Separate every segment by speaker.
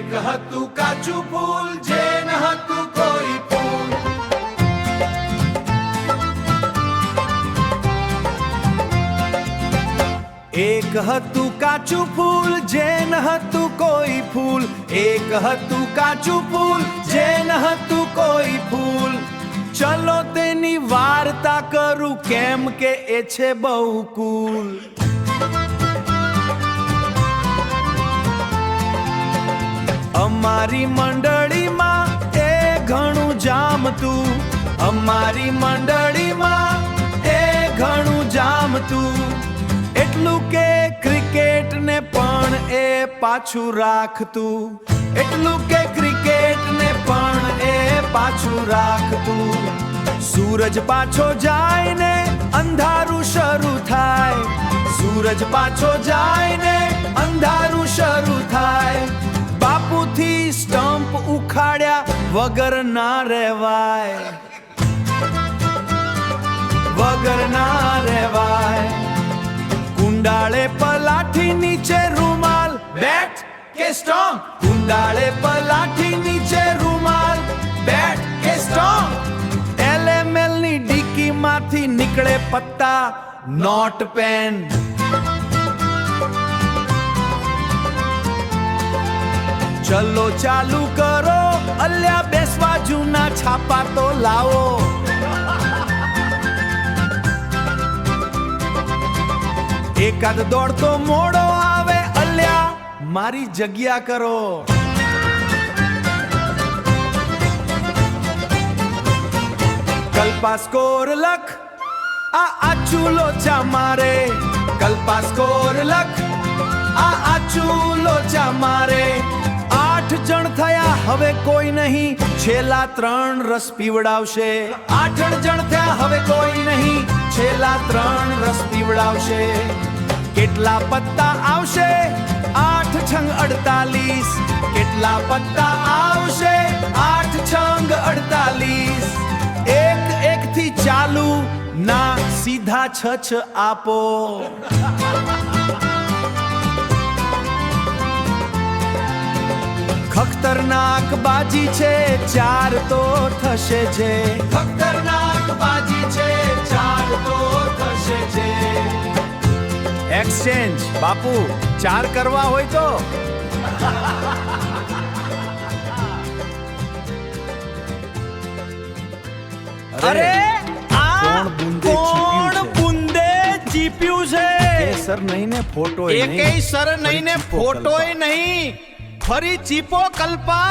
Speaker 1: એક હતું કાચું ફૂલ જે ન હતું કોઈ ફૂલ. એક હતું કાચું ફૂલ જે ન હતું કોઈ ફૂલ. એક હતું કાચું ફૂલ જે ન હતું કોઈ ફૂલ. ચલો તેની વાર્તા કરું કેમ કે એ છે બહુ કુલ. અમારી મંડળીમાં એ ઘણું જામતું. અમારી મંડળીમાં એ ઘણું જામતું. એટલું કે ક્રિકેટ ને પણ એ પાછું રાખતું. એટલું કે ક્રિકેટ ને પણ એ પાછું રાખતું. સૂરજ પાછો જાય ને અંધારું શરૂ થાય. સૂરજ પાછો જાય ને અંધારું શરૂ થાય. બાપુથી સ્ટમ્પ ઉખાડ્યા વગર ના રહેવાય. વગર ના રહેવાય. કુંડાળે પલાઠી નીચે રૂમાલ. બેટ કે સ્ટોંગ. કુંડાળે પલાઠી નીચે રૂમાલ. બેટ કે સ્ટોંગ. LML ની ડીકી માંથી નીકળે પત્તા નોટ પેન. ચલો ચાલુ કરો અલ્યા બેસવા જૂના છાપા તો લાવો. એકાદ દોડતો મોડો આવે અલ્યા મારી જગ્યા કરો. કલ્પા સ્કોર લખ આ આચું લોચા મારે. કલ્પા સ્કોર લખ આ આચું લોચા મારે. 8 જણ થયા હવે કોઈ નહીં છેલ્લા 3 રસ પીવડાવશે. 8 જણ થયા હવે કોઈ નહીં છેલ્લા 3 રસ પીવડાવશે. કેટલા પત્તા આવશે 8 છંગ 48. કેટલા પત્તા આવશે 8 છંગ 48. એક એક થી ચાલુ ના સીધા 6 આપો. ખતરનાક બાજી છે 4 તો થશે છે. ખતરનાક બાજી છે 4 તો થશે છે. એક્સચેન્જ બાપુ 4 કરવા હોય તો.
Speaker 2: અરે આ કોણ બુંદે ચીપ્યું છે?
Speaker 1: સર નહીં ને ફોટો
Speaker 2: એકેય સર નહીં ને ફોટોય નહીં. ફરી ચીપો કલ્પા.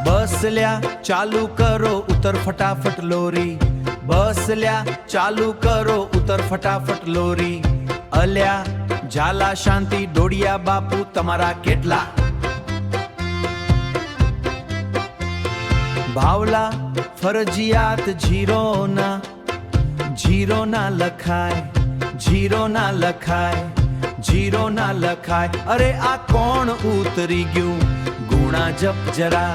Speaker 1: બસ લ્યા ચાલુ કરો ઉતર ફટાફટ લોરી. બસ લ્યા ચાલુ કરો ઉતર ફટાફટ લોરી. અલ્યા ઝાલા શાંતિ ડોડિયા બાપુ તમારા કેટલા. ભાવલા ફરજિયાત જીરો ના લખાય. જીરો ના લખાય. જીરો ના લખાય. અરે આ કોણ ઉતરી ગયું ગુણા જપ જરા.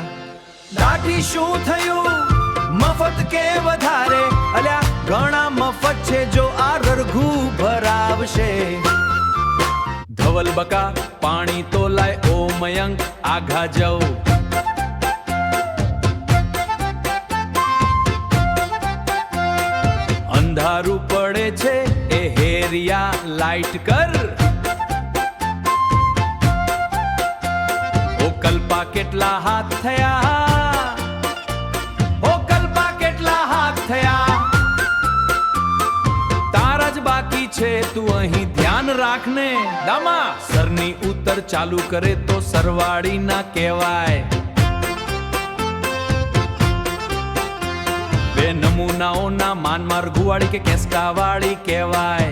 Speaker 1: દાઢી શું થયું મફત કે વધારે. અલ્યા ઘણા મફત છે જો આ રરઘુ ભરાવશે. ધવલ બકા પાણી તો લાય ઓ મયંક આઘા જાવ. અંધારું પડે છે એ હેરિયા લાઈટ કર. ઓ કલ્પા કેટલા હાથ થયા. બાકી છે તું અહીં ધ્યાન રાખને. દામા સરની ઉતર ચાલુ કરે તો સરવાળી ના કહેવાય. બે નમૂનાઓના માનમાર ગુવાડી કે કેસકાવાળી કહેવાય.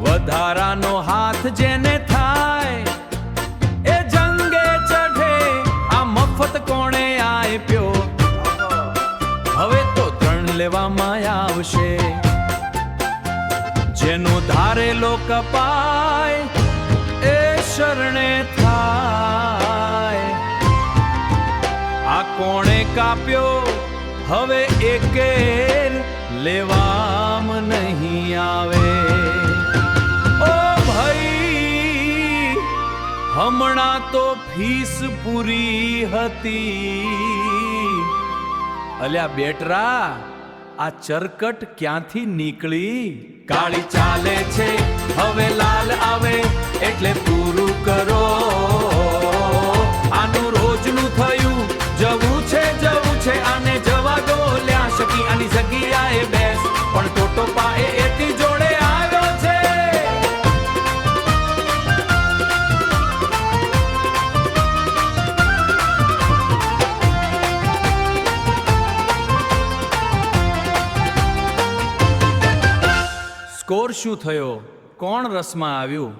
Speaker 1: વધારાનો હાથ જેને થાય એ જંગે ચઢે. આ મફત કોણે આપ્યો. હવે તો 3 લેવા લેવામાં આવશે. જેનો ધારેલો કપાય એ શરણે થાય. આ કોણે કાપ્યો હવે એકેર લેવામ નહીં આવે. ઓ ભાઈ હમણાં તો ફીસ પૂરી હતી. અલ્યા બેટરા આ ચરકટ ક્યાંથી નીકળી? કાળી ચાલે છે હવે લાલ આવે એટલે પૂરું કરો. આનું રોજનું થયું જવું છે આને જવા દો. લ્યા શકી આની જગ્યાએ બેસ પણ ટોટો પાએ એથી જોડે આવ્યો છે. સ્કોર શું થયો? કોણ રસમાં આવ્યું?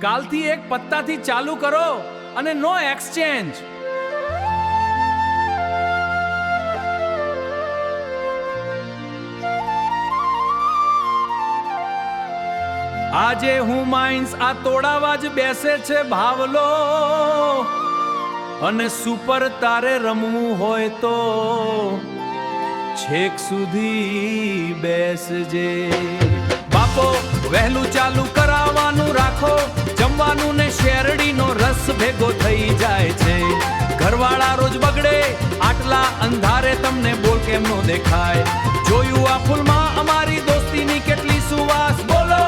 Speaker 1: કાલથી એક પત્તાથી ચાલુ કરો અને નો એક્સચેન્જ. આજે હું માઇન્સ આ તોડાવા જ બેસે છે ભાવલો. અને સુપર તારે રમવું હોય તો છેક સુધી બેસજે. બાપો વહેલું ચાલુ કરાવવાનું રાખો. જમવાનું ને શેરડીનો રસ ભેગો થઈ જાય છે. ઘરવાળા રોજ બગડે આટલા અંધારે તમને બોલ કેમ નો દેખાય? જોયું આ ફૂલમાં અમારી દોસ્તીની કેટલી સુવાસ. બોલો